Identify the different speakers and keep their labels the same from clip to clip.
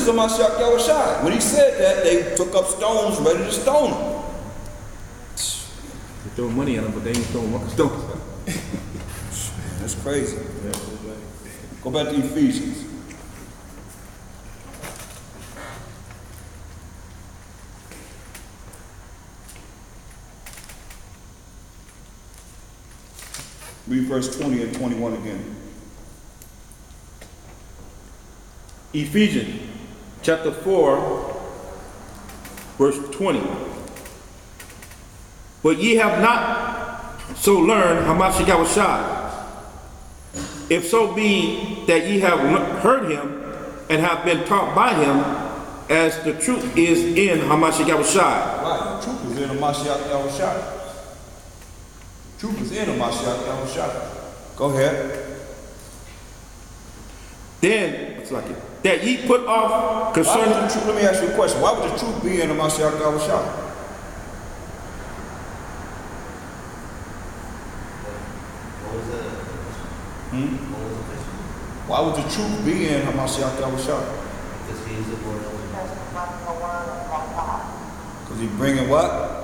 Speaker 1: of Mashiach Yahushua. When he said that, they took up stones ready to stone him.
Speaker 2: They throw money at him, but they ain't throwing one stone.
Speaker 1: That's crazy. Go back to Ephesians. Read verse 20 and 21 again.
Speaker 2: Ephesians chapter 4, verse 20. But ye have not so learned Hamashiach Yahushua, if so be that ye have heard him and have been taught by him, as the truth is in Hamashiach Yahushua.
Speaker 1: Right, the truth is in Hamashiach Yahushua. Truth is in Hamashiach Yahushua. Go ahead.
Speaker 2: Then, it's like it, that ye put off concerning
Speaker 1: the truth. Let me ask you a question. Why would the truth be in Hamashiach Yahushua? Why would the truth be in Hamashiach Yahushua?
Speaker 3: Because he is the word of God.
Speaker 1: Because he's bringing what?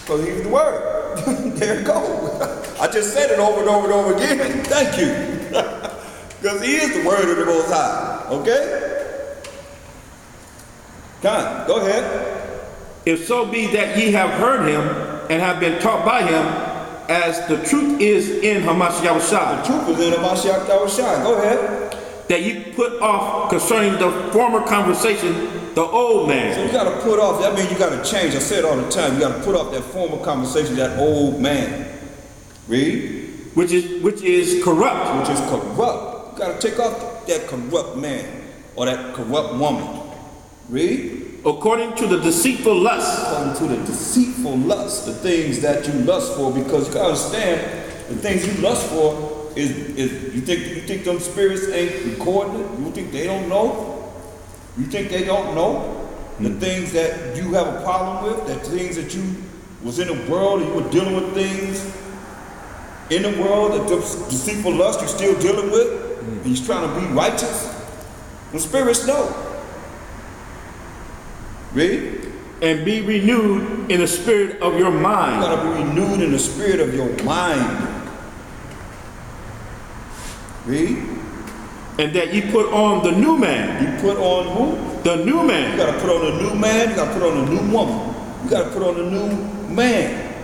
Speaker 1: Because he's the word. There you go. I just said it over and over and over again. Thank you. Because he is the word of the Most High. Okay? Come on, go ahead.
Speaker 2: If so be that ye have heard him and have been taught by him, as the truth is in Hamashiach Yahushua.
Speaker 1: The truth is in Hamashiach Yahushua. Go ahead.
Speaker 2: That ye put off concerning the former conversation the old man.
Speaker 1: So you got to put off, that means you got to change. I say it all the time. You got to put off that former conversation, that old man. Read.
Speaker 2: Which is corrupt.
Speaker 1: Which is corrupt. You got to take off that corrupt man or that corrupt woman. Read.
Speaker 2: According to the deceitful lust.
Speaker 1: According to the deceitful lust, the things that you lust for, because you gotta understand, the things you lust for is you think them spirits ain't recording it? You think they don't know? You think they don't know the things that you have a problem with, that things that you was in the world and you were dealing with things in the world, that the deceitful lust you're still dealing with, and you're trying to be righteous? The spirits know. Read.
Speaker 2: And be renewed in the spirit of your mind.
Speaker 1: You gotta be renewed in the spirit of your mind. Read.
Speaker 2: And that ye put on the new man.
Speaker 1: You put on who?
Speaker 2: The new man.
Speaker 1: You gotta put on a new man, you gotta put on a new woman. You gotta put on a new man.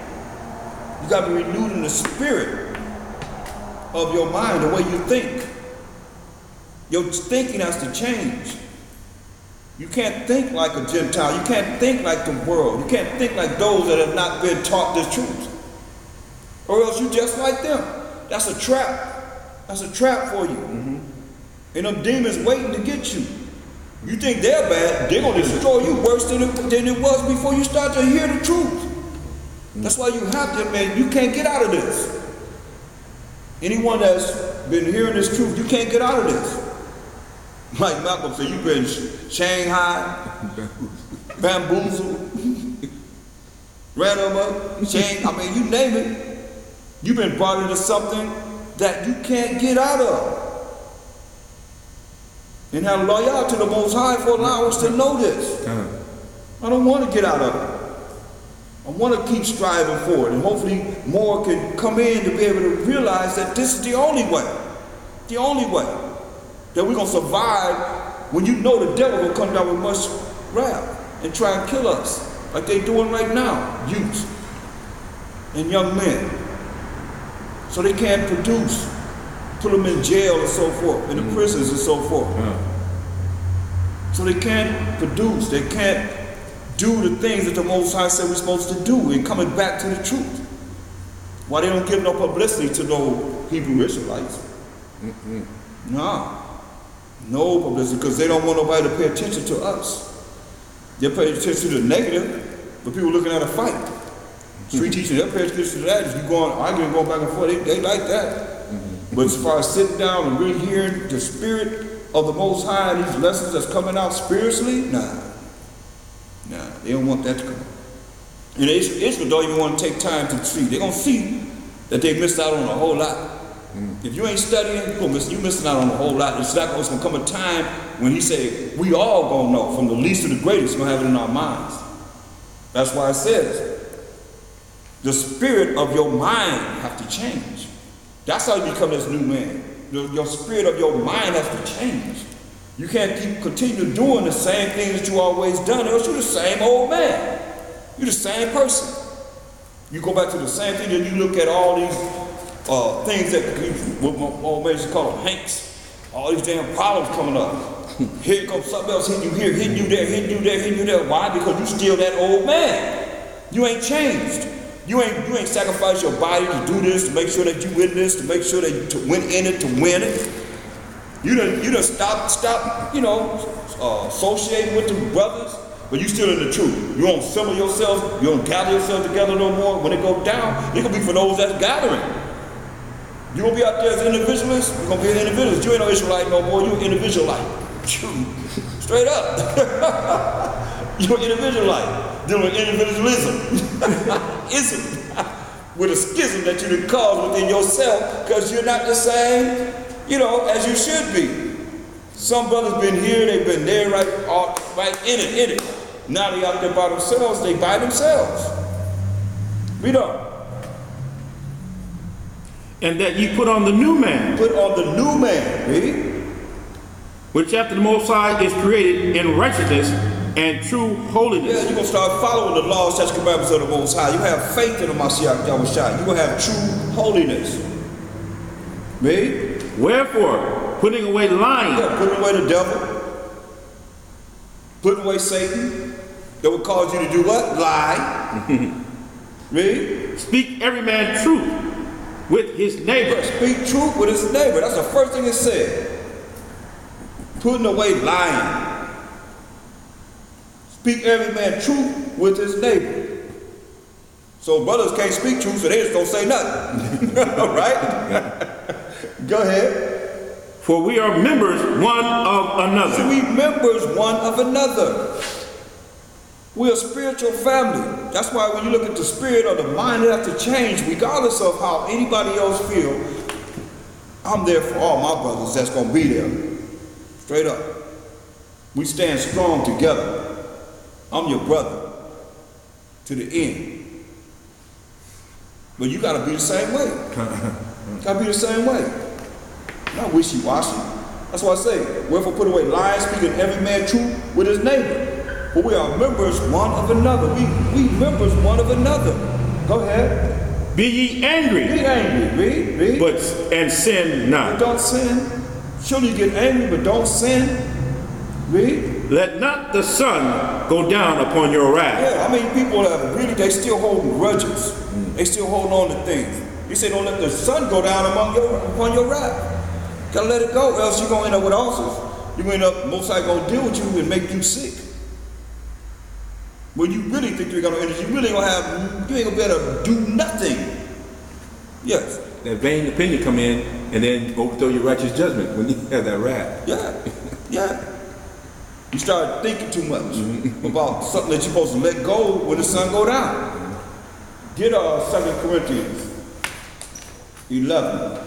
Speaker 1: You gotta be renewed in the spirit of your mind, the way you think. Your thinking has to change. You can't think like a Gentile. You can't think like the world. You can't think like those that have not been taught the truth. Or else you just like them. That's a trap. That's a trap for you. And them demons waiting to get you. You think they're bad, they're going to destroy you worse than it was before you start to hear the truth. That's why you have to, man, you can't get out of this. Anyone that's been hearing this truth, you can't get out of this. Like Malcolm said, you've been Shanghai, bamboozled, ran over, I mean, you name it. You've been brought into something that you can't get out of. And have loyalty to the Most High for allowing us to know this. I don't want to get out of it. I want to keep striving for it, and hopefully more can come in to be able to realize that this is the only way. The only way that we're going to survive when you know the devil will come down with much wrath and try and kill us like they're doing right now, youth and young men. So they can't produce, put them in jail and so forth, in the prisons and so forth. So they can't produce, they can't do the things that the Most High said we're supposed to do and coming back to the truth. Why they don't give no publicity to no Hebrew Israelites? No publicity, because they don't want nobody to pay attention to us. They pay attention to the negative, but people looking at a fight. Street teaching, they'll pay attention to that. If you arguing, going back and forth, they like that. But as far as sitting down and really hearing the spirit of the Most High and these lessons that's coming out spiritually, nah, they don't want that to come out. And Israel don't even want to take time to see. They're going to see that they missed out on a whole lot. If you ain't studying, you missing out on a whole lot. It's gonna come a time when he said, we all gonna know, from the least to the greatest, we're gonna have it in our minds. That's why it says, the spirit of your mind have to change. That's how you become this new man. Your spirit of your mind has to change. You can't continue doing the same thing that you always done, else you're the same old man. You're the same person. You go back to the same thing, and you look at all these things that what my old man used to call them Hanks. All these damn problems coming up. Here comes something else hitting you here, hitting you there, hitting you there, hitting you there. Why? Because you still that old man. You ain't changed. You ain't sacrificed your body to do this, to make sure that you win this, to make sure that you to win in it, to win it. You done stop, associating with the brothers, but you still in the truth. You don't assemble yourself, you don't gather yourself together no more. When it go down, it gonna be for those that's gathering. You gonna be out there as an individualist, you're gonna be an individualist. You ain't no Israelite no more, you an individualite. Straight up. You're an individualite, dealing with individualism. Ism. With a schism that you done caused within yourself, because you're not the same, as you should be. Some brothers been here, they've been there, right in it. Now they out there by themselves, they by themselves. Read on.
Speaker 2: And that ye put on the new man.
Speaker 1: Put on the new man, read.
Speaker 2: Which after the Most High is created in righteousness and true holiness.
Speaker 1: Yeah, you're going to start following the laws, statutes, commandments of the Most High. You have faith in the Mashiach Yahushua. You're going to have true holiness. Read.
Speaker 2: Wherefore, putting away lying.
Speaker 1: Yeah, putting away the devil. Putting away Satan. That would cause you to do what? Lie. Read.
Speaker 2: Speak every man truth with his neighbor.
Speaker 1: Yeah, speak truth with his neighbor. That's the first thing it said. Putting away lying. Speak every man truth with his neighbor. So brothers can't speak truth, so they just don't say nothing. Right? Go ahead.
Speaker 2: For we are members one of another.
Speaker 1: So we members one of another. We're a spiritual family. That's why when you look at the spirit or the mind, it has to change regardless of how anybody else feel. I'm there for all my brothers that's going to be there. Straight up. We stand strong together. I'm your brother to the end. But you got to be the same way. Got to be the same way. Not wishy-washy. That's why I say, wherefore put away lying, speaking every man truth with his neighbor. For we are members one of another. We members one of another. Go ahead.
Speaker 2: Be ye angry.
Speaker 1: Be angry. Read.
Speaker 2: And sin not.
Speaker 1: But don't sin. Surely you get angry, but don't sin. Read.
Speaker 2: Let not the sun go down upon your wrath.
Speaker 1: Yeah, I mean, people that really, they still holding grudges. They still holding on to things. He said, don't let the sun go down upon your wrath. Gotta let it go, or else you're gonna end up with ulcers. You're gonna end up, most likely gonna deal with you and make you sick. When you really think you're gonna end it, you ain't gonna be able to do nothing. Yes.
Speaker 2: That vain opinion come in and then overthrow your righteous judgment when you have that wrath.
Speaker 1: Yeah. You start thinking too much about something that you're supposed to let go when the sun go down. Get 2 Corinthians 11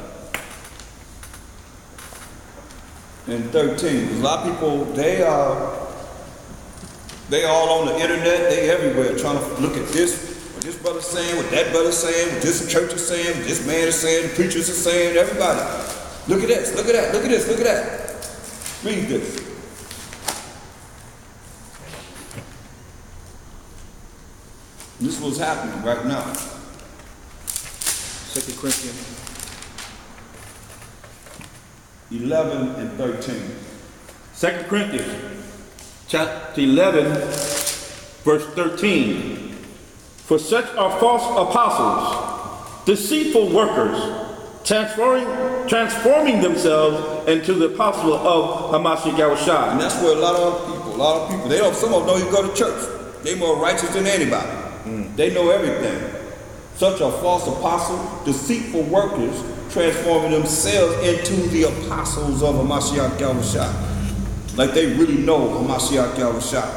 Speaker 1: and 13. Because a lot of people, they all on the internet, they everywhere trying to look at this, what this brother's saying, what that brother's saying, what this church is saying, what this man is saying, the preachers are saying, everybody. Look at this, look at that, look at this, look at that. Read this. This is what's happening right now.
Speaker 2: 2 Corinthians
Speaker 1: 11 and 13.
Speaker 2: 2 Corinthians chapter 11, verse 13. For such are false apostles, deceitful workers, transforming themselves into the apostle of Hamashiach Yahushua.
Speaker 1: And that's where a lot of people, some of them don't even go to church. They more righteous than anybody. They know everything. Such are false apostles, deceitful workers, transforming themselves into the apostles of Hamashiach Yahushua. Like they really know Hamashiach Yahushua.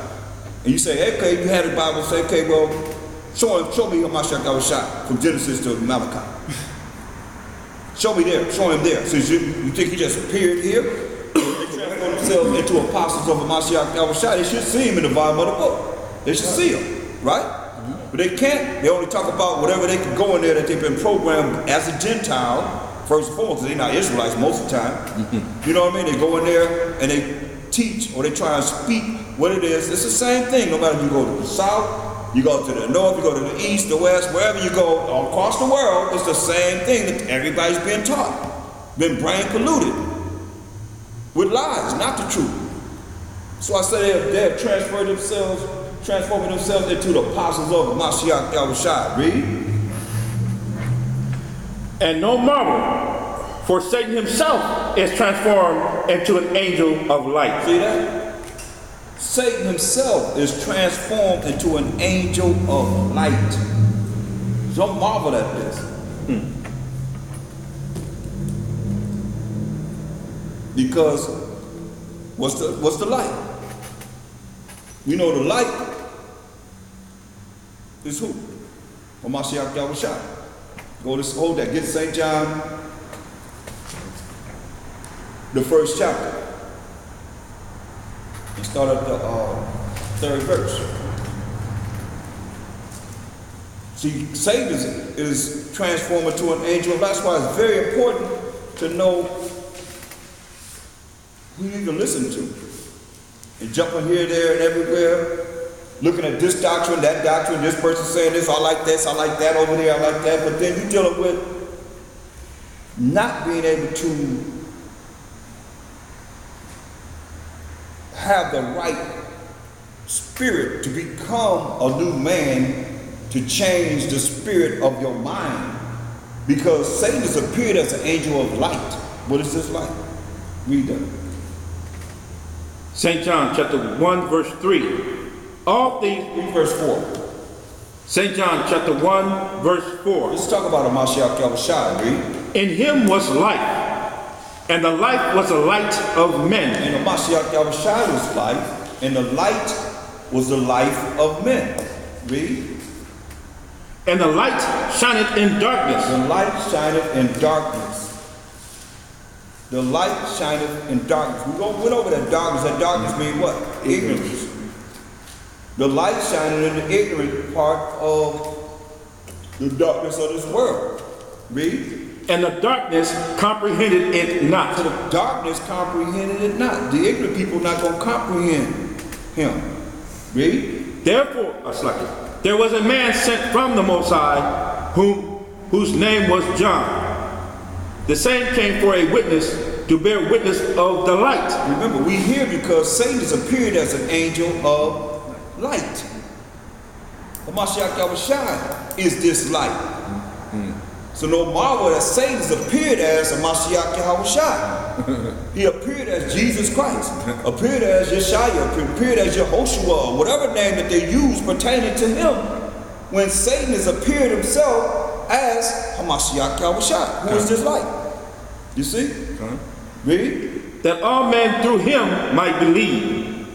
Speaker 1: And you say, hey, okay, you had the Bible, say, okay, well, show me Hamashiach Yahushua from Genesis to Malachi. Show me there. Show him there. So you think he just appeared here? They transform themselves into apostles of the Mashiach Yahushua. They should see him in the volume of the book. They should see him, right? But they can't. They only talk about whatever they can go in there that they've been programmed as a Gentile. First and foremost, they're not Israelites most of the time. You know what I mean? They go in there and they teach or they try and speak what it is. It's the same thing. No matter if you go to the south, you go to the north, you go to the east, the west, wherever you go all across the world, it's the same thing that everybody's been taught. Been brain polluted with lies, not the truth. So I say they have transforming themselves into the apostles of the Mashiach Yahushua. Read.
Speaker 2: And no marvel, for Satan himself is transformed into an angel of light.
Speaker 1: See that? Satan himself is transformed into an angel of light. Don't marvel at this. Because what's the light? We know the light is who? Mashiach Yahushua. Go to hold that. Get St. John, the 1st chapter. And start at the 3rd verse. See, Satan is transformed into an angel. That's why it's very important to know who you can listen to. And jumping here, there, and everywhere. Looking at this doctrine, this person saying this, I like that over there, I like that. But then you're dealing with not being able to have the right spirit to become a new man, to change the spirit of your mind. Because Satan has appeared as an angel of light. What is this light? Read that.
Speaker 2: St. John chapter 1 verse 3. All things,
Speaker 1: Read verse 4.
Speaker 2: St. John chapter 1 verse 4.
Speaker 1: Let's talk about a Mashiach Yahushua. Read.
Speaker 2: In him was life, and the life was the light of men.
Speaker 1: And the Mashiach Yahushua was life, and the light was the life of men. Read.
Speaker 2: And the light shineth in darkness.
Speaker 1: The light shineth in darkness. The light shineth in darkness. We went over that darkness. That darkness means what? Ignorance. The light shining in the ignorant part of the darkness of this world. Read.
Speaker 2: And the darkness comprehended it not.
Speaker 1: So the darkness comprehended it not. The ignorant people not going to comprehend him. Read.
Speaker 2: Therefore, there was a man sent from the Most High, whose name was John. The same came for a witness, to bear witness of the light.
Speaker 1: Remember, we here because Satan has appeared as an angel of light. The Mashiach Yahushua is this light. So no marvel that Satan has appeared as a Mashiach Yahushua. He appeared as Jesus Christ, appeared as Yeshua, appeared as Yehoshua, whatever name that they use pertaining to him, when Satan has appeared himself as Mashiach Yahushua, who is this light. You see? Read.
Speaker 2: That all men through him might believe.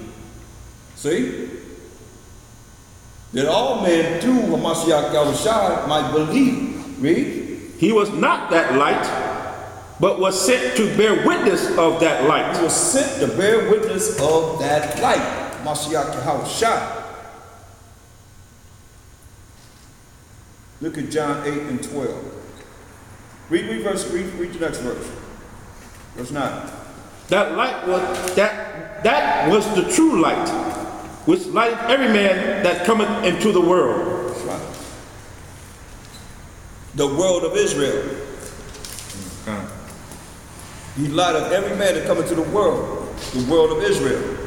Speaker 1: See? That all men through Mashiach Yahushua might believe. Read.
Speaker 2: He was not that light, but was sent to bear witness of that light.
Speaker 1: He was sent to bear witness of that light. Mashiach Yahushua. Look at John 8 and 12. Read the next verse. Verse 9.
Speaker 2: That light was that was the true light, which lighteth every man that cometh into the world.
Speaker 1: That's right. The world of Israel. He lighteth every man that cometh to the world of Israel.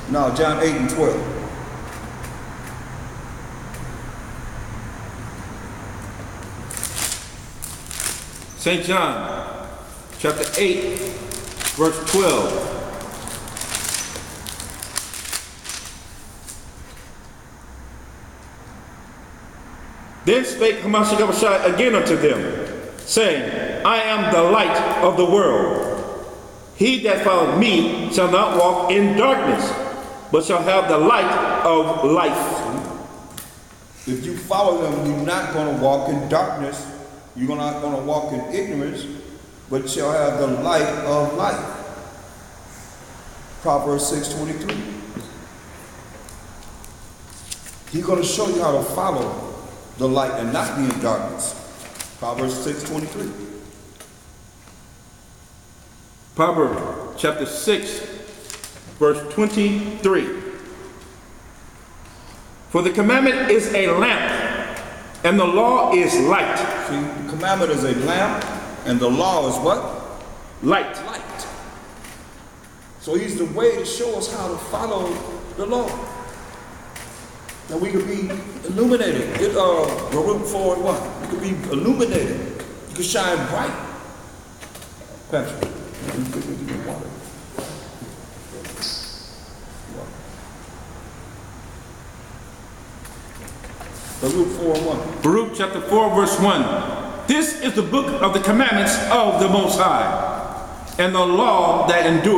Speaker 1: Now John 8 and 12.
Speaker 2: St. John chapter 8 verse 12. Then spake Mashiach Yahushua again unto them, saying, I am the light of the world. He that followeth me shall not walk in darkness, but shall have the light of life.
Speaker 1: If you follow him, you're not going to walk in darkness. You're not going to walk in ignorance. but shall have the light of life. Proverbs 6:23. He's going to show you how to follow the light and not be in darkness. Proverbs 6:23.
Speaker 2: Proverbs chapter 6, verse 23. For the commandment is a lamp, and the law is light.
Speaker 1: See, the commandment is a lamp, and the law is what?
Speaker 2: Light.
Speaker 1: Light. So he's the way to show us how to follow the law. That we could be illuminated. Get Baruch 4:1. You could be illuminated. You could shine bright. Patrick, you could get water. Baruch 4:1.
Speaker 2: Baruch chapter 4, verse 1. This is the book of the commandments of the Most High, and the law that endureth